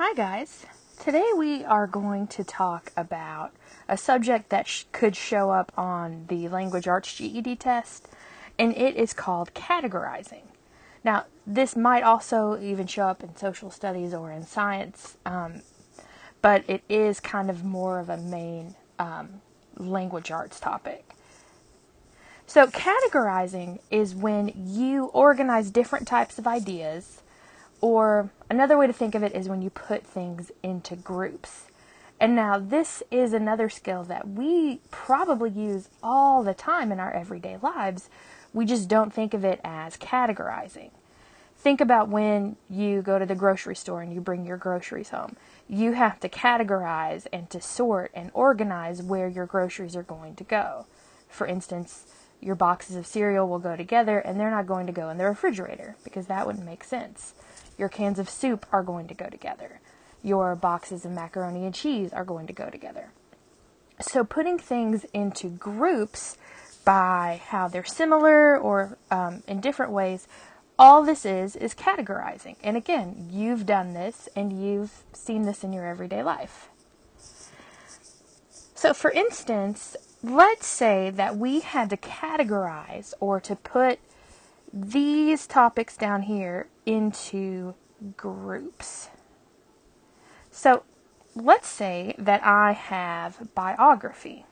Hi guys, today we are going to talk about a subject that could show up on the Language Arts GED test, and it is called categorizing. Now, this might also even show up in social studies or in science, but it is kind of more of a main language arts topic. So categorizing is when you organize different types of ideas, or another way to think of it is when you put things into groups. And now this is another skill that we probably use all the time in our everyday lives. We just don't think of it as categorizing. Think about when you go to the grocery store and you bring your groceries home. You have to categorize and to sort and organize where your groceries are going to go. For instance, your boxes of cereal will go together and they're not going to go in the refrigerator because that wouldn't make sense. Your cans of soup are going to go together. Your boxes of macaroni and cheese are going to go together. So putting things into groups by how they're similar or in different ways, all this is categorizing. And again, you've done this and you've seen this in your everyday life. So for instance, let's say that we had to categorize or to put these topics down here into groups. So let's say that I have biography.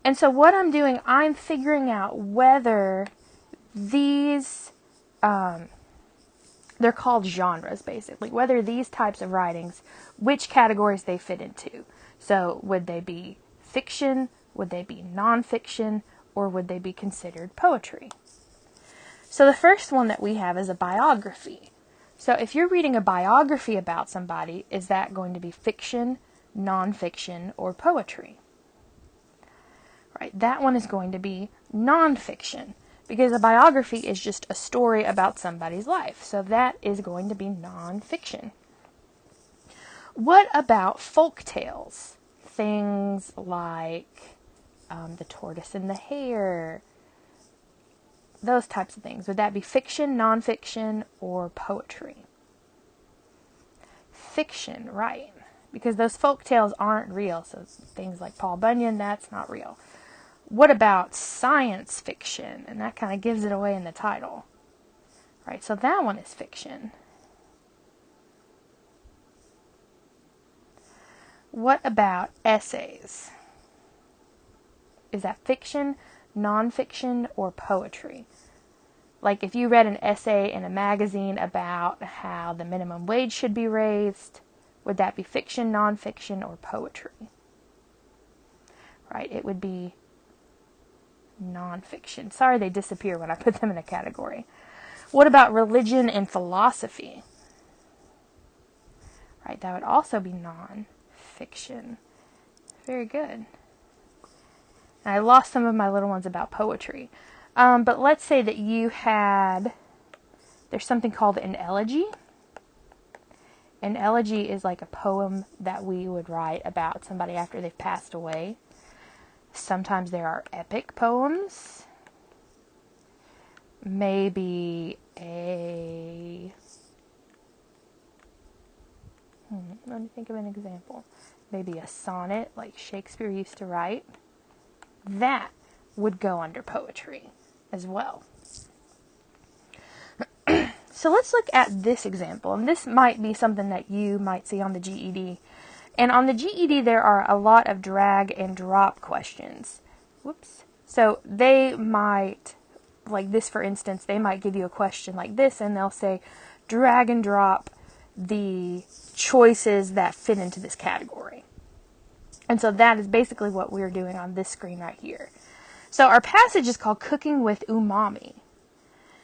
And so what I'm doing, I'm figuring out whether these, they're called genres basically, whether these types of writings, which categories they fit into. So would they be fiction, would they be nonfiction, or would they be considered poetry? So the first one that we have is a biography. So if you're reading a biography about somebody, is that going to be fiction, nonfiction, or poetry? Right, that one is going to be nonfiction because a biography is just a story about somebody's life. So that is going to be nonfiction. What about folk tales? Things like The Tortoise and the Hare, those types of things. Would that be fiction, nonfiction, or poetry? Fiction, right. Because those folk tales aren't real. So things like Paul Bunyan, that's not real. What about science fiction? And that kind of gives it away in the title. Right, so that one is fiction. What about essays? Is that fiction, nonfiction, or poetry? Like if you read an essay in a magazine about how the minimum wage should be raised, would that be fiction, nonfiction, or poetry? Right, it would be nonfiction. Sorry, they disappear when I put them in a category. What about religion and philosophy? Right, that would also be nonfiction. Very good. And I lost some of my little ones about poetry. But let's say that you had, there's something called an elegy. An elegy is like a poem that we would write about somebody after they've passed away. Sometimes there are epic poems. Maybe let me think of an example. Maybe a sonnet like Shakespeare used to write. That would go under poetry as well. So let's look at this example, and this might be something that you might see on the GED. And on the GED there are a lot of drag and drop questions. Whoops. So they might, like this for instance, they might give you a question like this and they'll say drag and drop the choices that fit into this category. And so that is basically what we're doing on this screen right here. So our passage is called Cooking with Umami.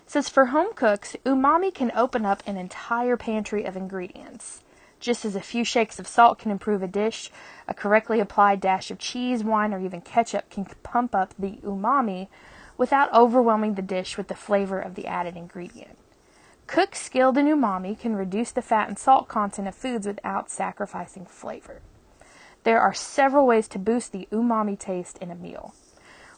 It says, for home cooks, umami can open up an entire pantry of ingredients. Just as a few shakes of salt can improve a dish, a correctly applied dash of cheese, wine, or even ketchup can pump up the umami without overwhelming the dish with the flavor of the added ingredient. Cooks skilled in umami can reduce the fat and salt content of foods without sacrificing flavor. There are several ways to boost the umami taste in a meal.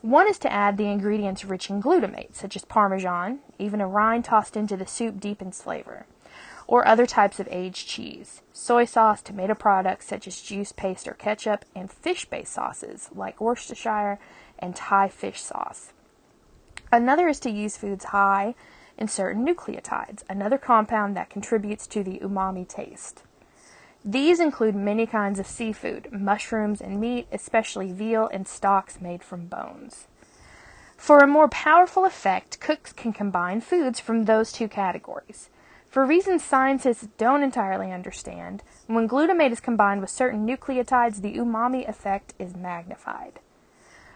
One is to add the ingredients rich in glutamate, such as Parmesan. Even a rind tossed into the soup deepens flavor. or other types of aged cheese, soy sauce, tomato products such as juice, paste, or ketchup, and fish-based sauces like Worcestershire and Thai fish sauce. Another is to use foods high in certain nucleotides, another compound that contributes to the umami taste. These include many kinds of seafood, mushrooms, and meat, especially veal and stocks made from bones. For a more powerful effect, cooks can combine foods from those two categories. For reasons scientists don't entirely understand, when glutamate is combined with certain nucleotides, the umami effect is magnified.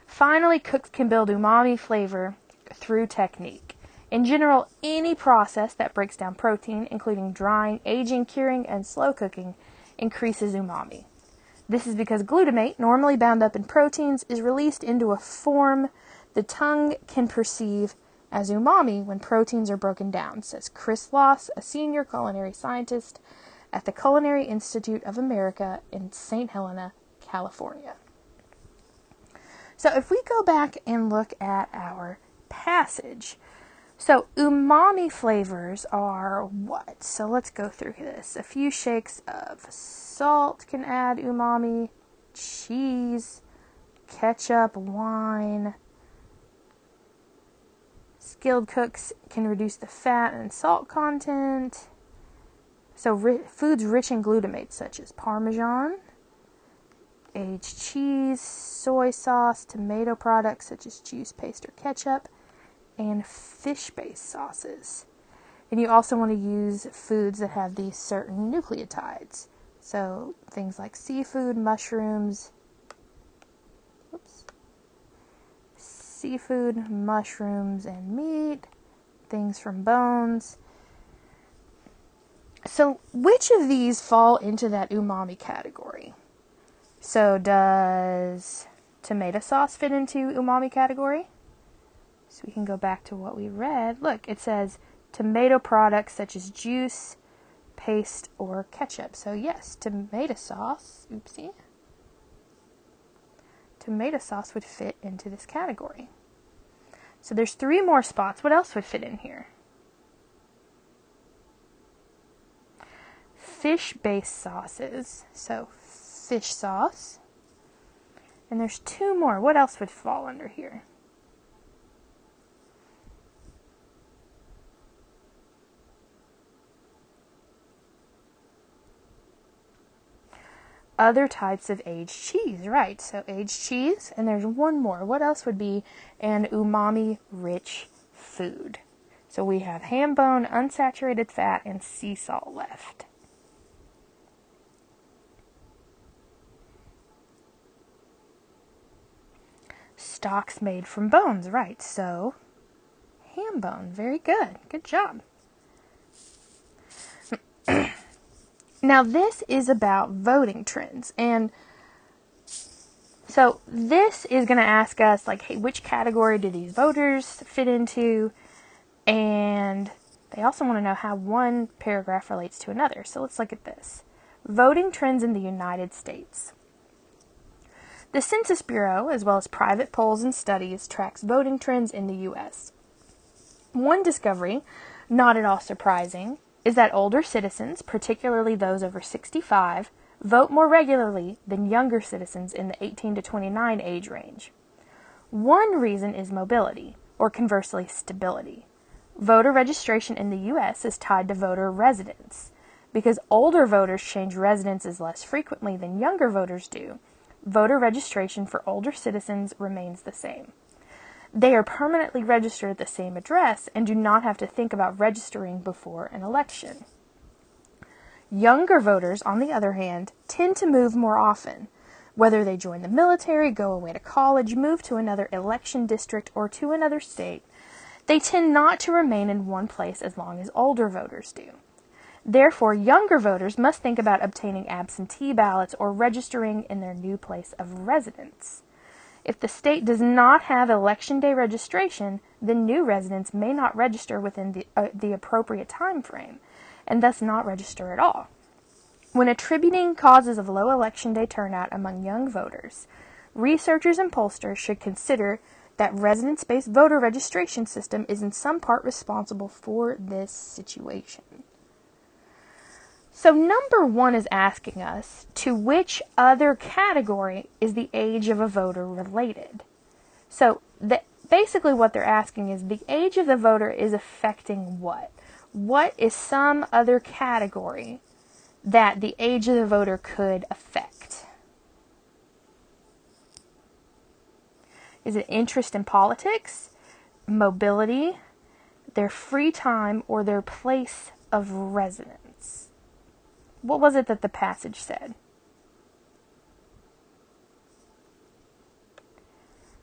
Finally, cooks can build umami flavor through technique. In general, any process that breaks down protein, including drying, aging, curing, and slow cooking, increases umami. This is because glutamate, normally bound up in proteins, is released into a form the tongue can perceive as umami when proteins are broken down, says Chris Loss, a senior culinary scientist at the Culinary Institute of America in St. Helena, California. So if we go back and look at our passage, so umami flavors are what? So let's go through this. A few shakes of salt can add umami, cheese, ketchup, wine. Skilled cooks can reduce the fat and salt content. So foods rich in glutamate such as Parmesan, aged cheese, soy sauce, tomato products such as juice, paste, or ketchup, and fish-based sauces. And you also want to use foods that have these certain nucleotides. So things like seafood, mushrooms, and meat, things from bones. So which of these fall into that umami category? So does tomato sauce fit into umami category? So we can go back to what we read. Look, it says tomato products such as juice, paste, or ketchup. So yes, tomato sauce, tomato sauce would fit into this category. So there's 3 more spots. What else would fit in here? Fish-based sauces. So fish sauce. And there's 2 more. What else would fall under here? Other types of aged cheese, right? So aged cheese, and there's 1 more. What else would be an umami-rich food? So we have ham bone, unsaturated fat, and sea salt left. Stocks made from bones, right? So ham bone, very good. Good job. Now, this is about voting trends, and so this is going to ask us, like, hey, which category do these voters fit into? And they also want to know how one paragraph relates to another. So let's look at this. Voting trends in the United States. The Census Bureau, as well as private polls and studies, tracks voting trends in the U.S. One discovery, not at all surprising, is that older citizens, particularly those over 65, vote more regularly than younger citizens in the 18 to 29 age range. One reason is mobility, or conversely, stability. Voter registration in the U.S. is tied to voter residence. Because older voters change residences less frequently than younger voters do, voter registration for older citizens remains the same. They are permanently registered at the same address and do not have to think about registering before an election. Younger voters, on the other hand, tend to move more often. Whether they join the military, go away to college, move to another election district, or to another state, they tend not to remain in one place as long as older voters do. Therefore, younger voters must think about obtaining absentee ballots or registering in their new place of residence. If the state does not have election day registration, then new residents may not register within the appropriate time frame, and thus not register at all. When attributing causes of low election day turnout among young voters, researchers and pollsters should consider that residence-based voter registration system is in some part responsible for this situation. So number 1 is asking us, to which other category is the age of a voter related? So basically what they're asking is, the age of the voter is affecting what? What is some other category that the age of the voter could affect? Is it interest in politics, mobility, their free time, or their place of residence? What was it that the passage said?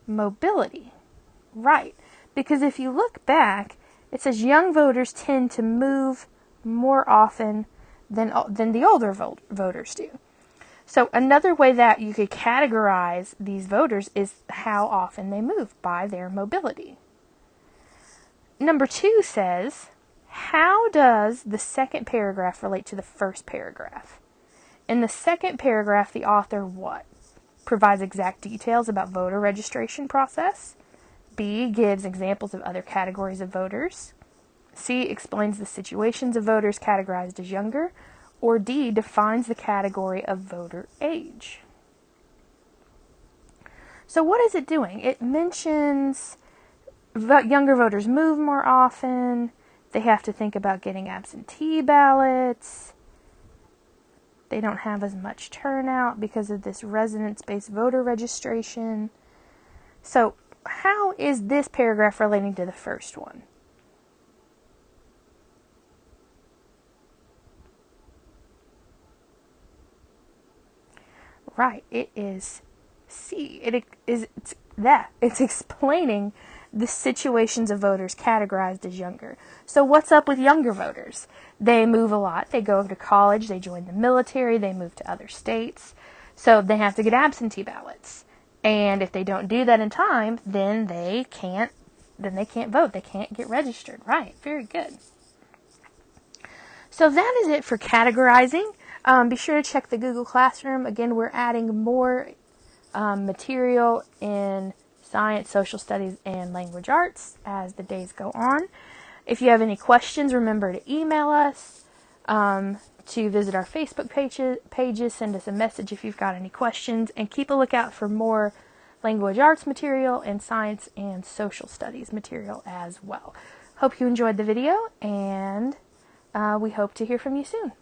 Mobility. Right. Because if you look back, it says young voters tend to move more often than the older voters do. So another way that you could categorize these voters is how often they move, by their mobility. Number 2 says, how does the second paragraph relate to the first paragraph? In the second paragraph, the author what? Provides exact details about voter registration process. B, gives examples of other categories of voters. C, explains the situations of voters categorized as younger. Or D, defines the category of voter age. So what is it doing? It mentions younger voters move more often. They have to think about getting absentee ballots. They don't have as much turnout because of this residence-based voter registration. So how is this paragraph relating to the first one? Right, it is C. It's explaining the situations of voters categorized as younger. So what's up with younger voters? They move a lot. They go to college, they join the military, they move to other states. So they have to get absentee ballots. And if they don't do that in time, then they can't vote. They can't get registered. Right, very good. So that is it for categorizing. Be sure to check the Google Classroom. Again, we're adding more material in science, social studies, and language arts as the days go on. If you have any questions, remember to email us, to visit our Facebook pages, send us a message if you've got any questions, and keep a lookout for more language arts material and science and social studies material as well. Hope you enjoyed the video, and we hope to hear from you soon.